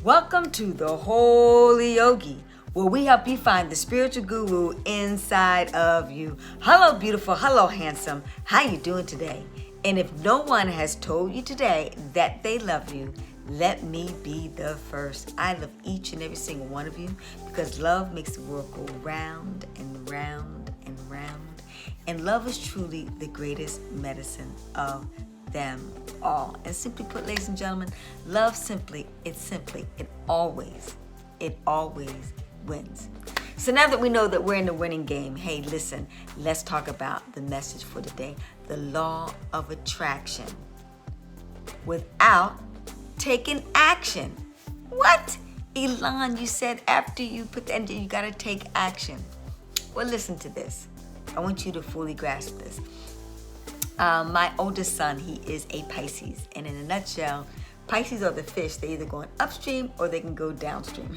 Welcome to the Holy Yogi, where we help you find the spiritual guru inside of you. Hello, beautiful. Hello, handsome. How you doing today? And if no one has told you today that they love you, let me be the first. I love each and every single one of you because love makes the world go round and round and round. And love is truly the greatest medicine of them all. And simply put, ladies and gentlemen, love simply, it always wins. So now that we know that we're in the winning game, hey, listen, let's talk about the message for today. The law of attraction without taking action. What? Elon, you said after you put the energy, you got to take action. Well, listen to this. I want you to fully grasp this. My oldest son, he is a Pisces. And in a nutshell, Pisces are the fish. They're either going upstream or they can go downstream.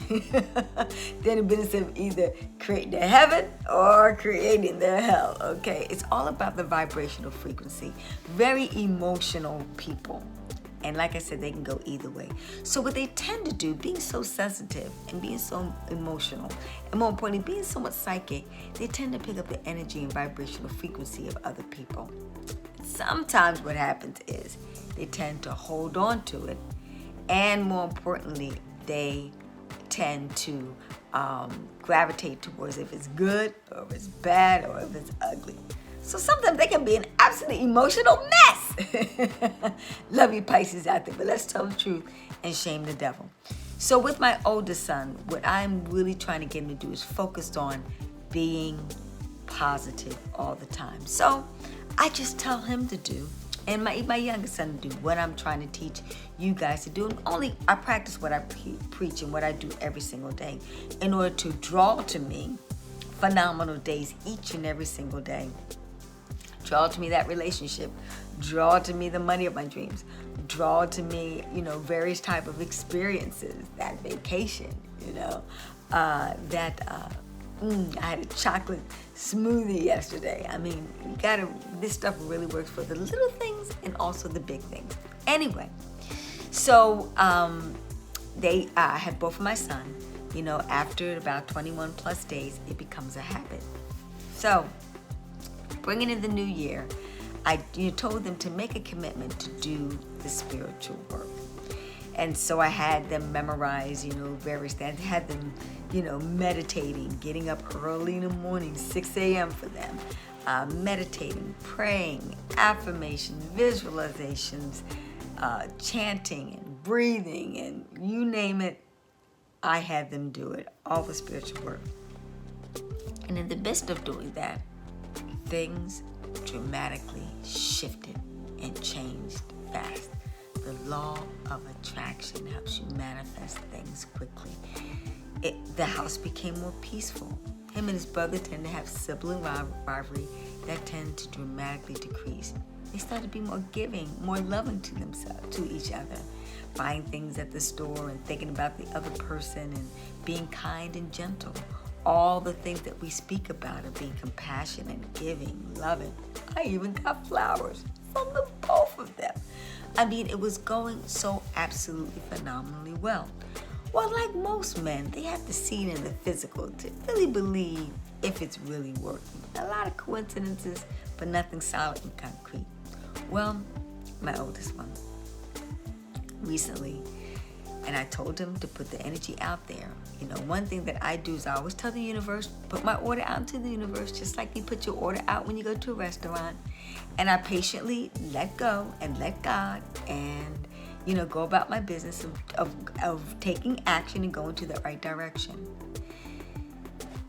They're in the business of either creating their heaven or creating their hell, okay? It's all about the vibrational frequency. Very emotional people. And like I said, they can go either way. So what they tend to do, being so sensitive and being so emotional, and more importantly, being so much psychic, they tend to pick up the energy and vibrational frequency of other people. Sometimes what happens is they tend to hold on to it, and more importantly, they tend to gravitate towards if it's good or if it's bad or if it's ugly. So sometimes they can be an absolutely emotional mess. Love you Pisces out there, but let's tell the truth and shame the devil. So with my oldest son, what I'm really trying to get him to do is focused on being positive all the time. So I just tell him to do, and my youngest son to do what I'm trying to teach you guys to do. And I practice what I preach and what I do every single day in order to draw to me phenomenal days each and every single day. Draw to me that relationship. Draw to me the money of my dreams. Draw to me, various type of experiences. That vacation, I had a chocolate smoothie yesterday. I mean, this stuff really works for the little things and also the big things. Anyway, so they had both of my son, after about 21 plus days, it becomes a habit. So, bringing in the new year, I told them to make a commitment to do the spiritual work. And so I had them memorize, various things. I had them, meditating, getting up early in the morning, 6 a.m. for them, meditating, praying, affirmation, visualizations, chanting and breathing, and you name it, I had them do it, all the spiritual work. And in the midst of doing that, things dramatically shifted and changed fast. The law of attraction helps you manifest things quickly. The house became more peaceful. Him and his brother tend to have sibling rivalry that tend to dramatically decrease. They start to be more giving, more loving to themselves, to each other, buying things at the store and thinking about the other person and being kind and gentle. All the things that we speak about of being compassionate, giving, loving. I even got flowers from the both of them. I mean, it was going so absolutely phenomenally well. Well, like most men, they have to see it in the physical to really believe if it's really working. A lot of coincidences, but nothing solid and concrete. Well, my oldest one, recently, and I told him to put the energy out there. One thing that I do is I always tell the universe, put my order out into the universe, just like you put your order out when you go to a restaurant. And I patiently let go and let God and, go about my business of taking action and going to the right direction.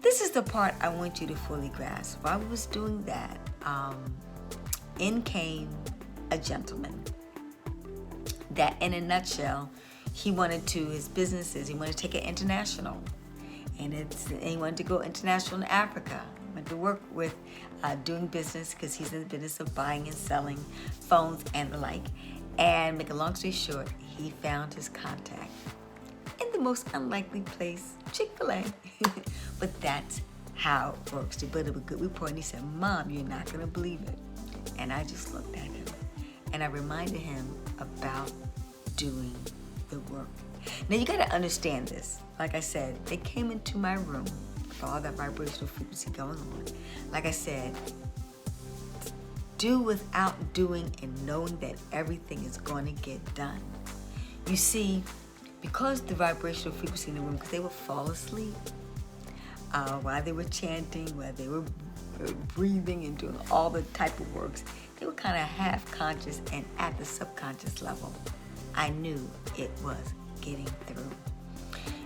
This is the part I want you to fully grasp. While I was doing that, in came a gentleman that, in a nutshell, he wanted to take it international. And he wanted to go international in Africa. He wanted to work with doing business because he's in the business of buying and selling phones and the like. And make a long story short, he found his contact in the most unlikely place, Chick-fil-A. But that's how it works. To build up a good rapport. And he said, Mom, you're not going to believe it. And I just looked at him and I reminded him about doing the work. Now you got to understand this. Like I said, they came into my room with all that vibrational frequency going on. Like I said, do without doing and knowing that everything is going to get done. You see, because the vibrational frequency in the room, because they would fall asleep while they were chanting, while they were breathing and doing all the type of works, they were kind of half conscious, and at the subconscious level, I knew it was getting through.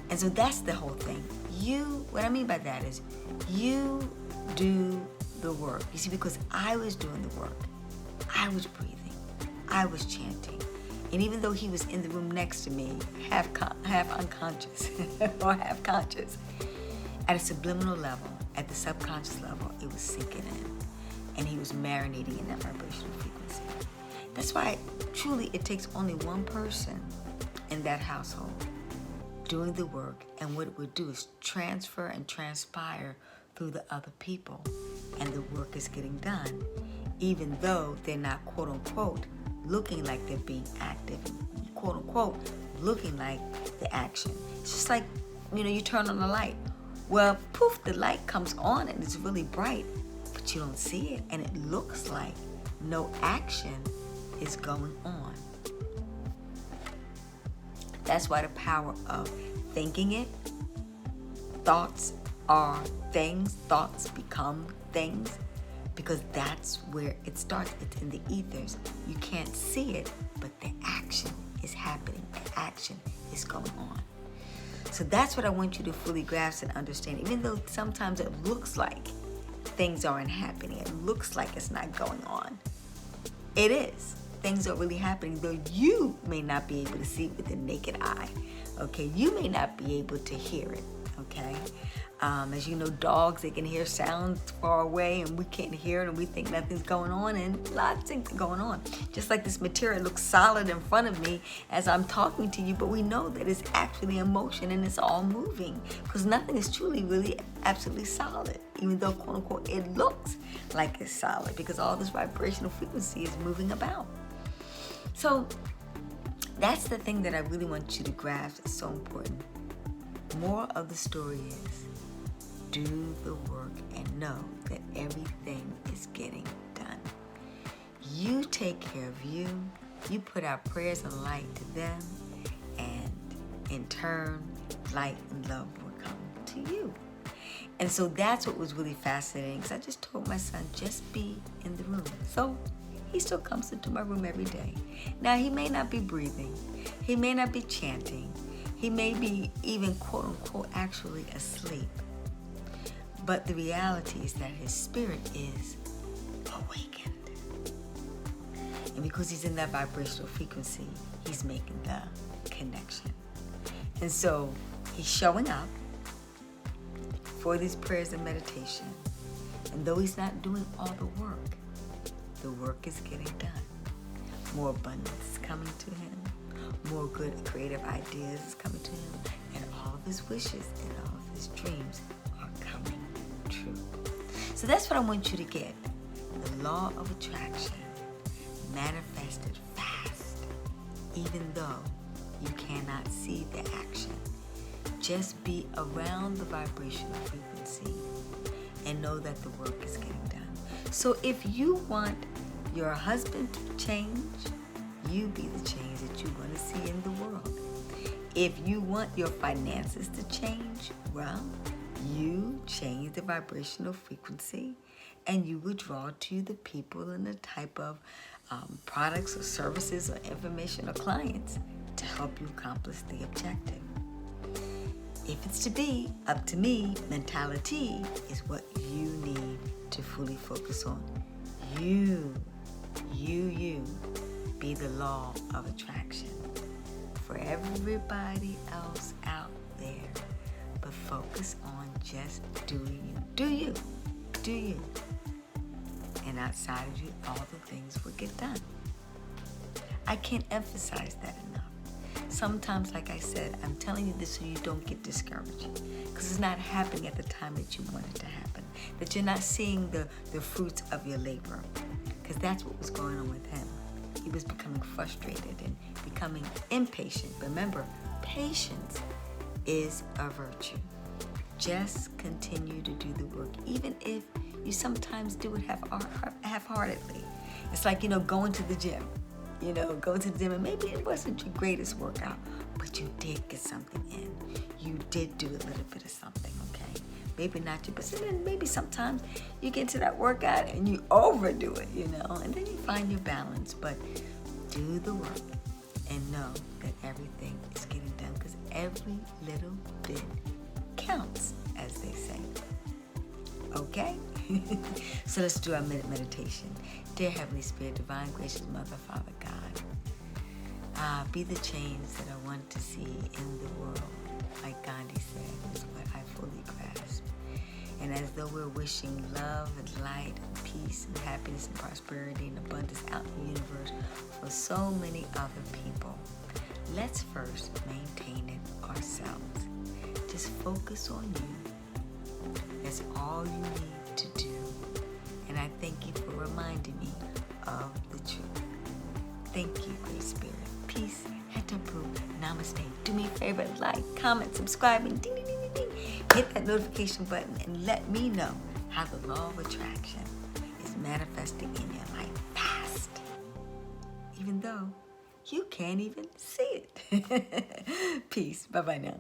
And so that's the whole thing. What I mean by that is, you do the work. You see, because I was doing the work, I was breathing, I was chanting. And even though he was in the room next to me, half unconscious or half conscious, at a subliminal level, at the subconscious level, it was sinking in. And he was marinating in that vibrational frequency. That's why, truly, it takes only one person in that household doing the work. And what it would do is transfer and transpire through the other people. And the work is getting done, even though they're not, quote unquote, looking like they're being active, quote unquote, looking like the action. It's just like, you turn on the light. Well, poof, the light comes on and it's really bright, but you don't see it, and it looks like no action is going on. That's why the power of thinking it. Thoughts are things. Thoughts become things, because that's where it starts. It's in the ethers. You can't see it, but the action is happening. The action is going on. So that's what I want you to fully grasp and understand. Even though sometimes it looks like things aren't happening, it looks like it's not going on, it is. Things are really happening, though you may not be able to see it with the naked eye. Okay, you may not be able to hear it. Okay, as you know, dogs, they can hear sounds far away, and we can't hear it, and we think nothing's going on, and lots of things are going on. Just like this material looks solid in front of me as I'm talking to you, but we know that it's actually in motion and it's all moving, because nothing is truly, really, absolutely solid, even though, quote unquote, it looks like it's solid, because all this vibrational frequency is moving about. So that's the thing that I really want you to grasp. It's so important. More of the story is, do the work and know that everything is getting done. You take care of you. You put out prayers and light to them, and in turn, light and love will come to you. And so that's what was really fascinating, because I just told my son, just be in the room. So he still comes into my room every day. Now, he may not be breathing. He may not be chanting. He may be even, quote unquote, actually asleep. But the reality is that his spirit is awakened. And because he's in that vibrational frequency, he's making the connection. And so he's showing up for these prayers and meditation. And though he's not doing all the work is getting done. More abundance is coming to him. More good creative ideas is coming to him. And all of his wishes and all of his dreams are coming true. So that's what I want you to get. The law of attraction manifested fast, even though you cannot see the action. Just be around the vibrational frequency and know that the work is getting done. So if you want your husband to change, you be the change that you want to see in the world. If you want your finances to change, well, you change the vibrational frequency, and you will draw to the people and the type of products or services or information or clients to help you accomplish the objective. If it's to be up to me, mentality is what you need to fully focus on. You be the law of attraction for everybody else out there. But focus on just doing you. Do you. And outside of you, all the things will get done. I can't emphasize that enough. Sometimes, like I said, I'm telling you this so you don't get discouraged, because it's not happening at the time that you want it to happen, that you're not seeing the fruits of your labor, because that's what was going on with him. He was becoming frustrated and becoming impatient. Remember, Patience is a virtue. Just continue to do the work, even if you sometimes do it half-heartedly. It's like, going to the gym. Going to the gym, and maybe it wasn't your greatest workout, but you did get something in. You did do a little bit of something, okay? Maybe not your best, and then maybe sometimes you get to that workout and you overdo it, and then you find your balance. But do the work and know that everything is getting done, because every little bit counts, as they say. Okay? So let's do our minute meditation. Dear Heavenly Spirit, Divine, Gracious Mother, Father God, be the change that I want to see in the world. Like Gandhi said, is what I fully grasp. And as though we're wishing love and light and peace and happiness and prosperity and abundance out in the universe for so many other people, let's first maintain it ourselves. Just focus on you. That's all you need to do. And I thank you for reminding me of the truth. Thank you, Great Spirit. Peace, Hetapu, Namaste. Do me a favor, like, comment, subscribe, and ding, ding, ding, ding, ding. Hit that notification button and let me know how the law of attraction is manifesting in your life fast. Even though you can't even see it. Peace. Bye-bye now.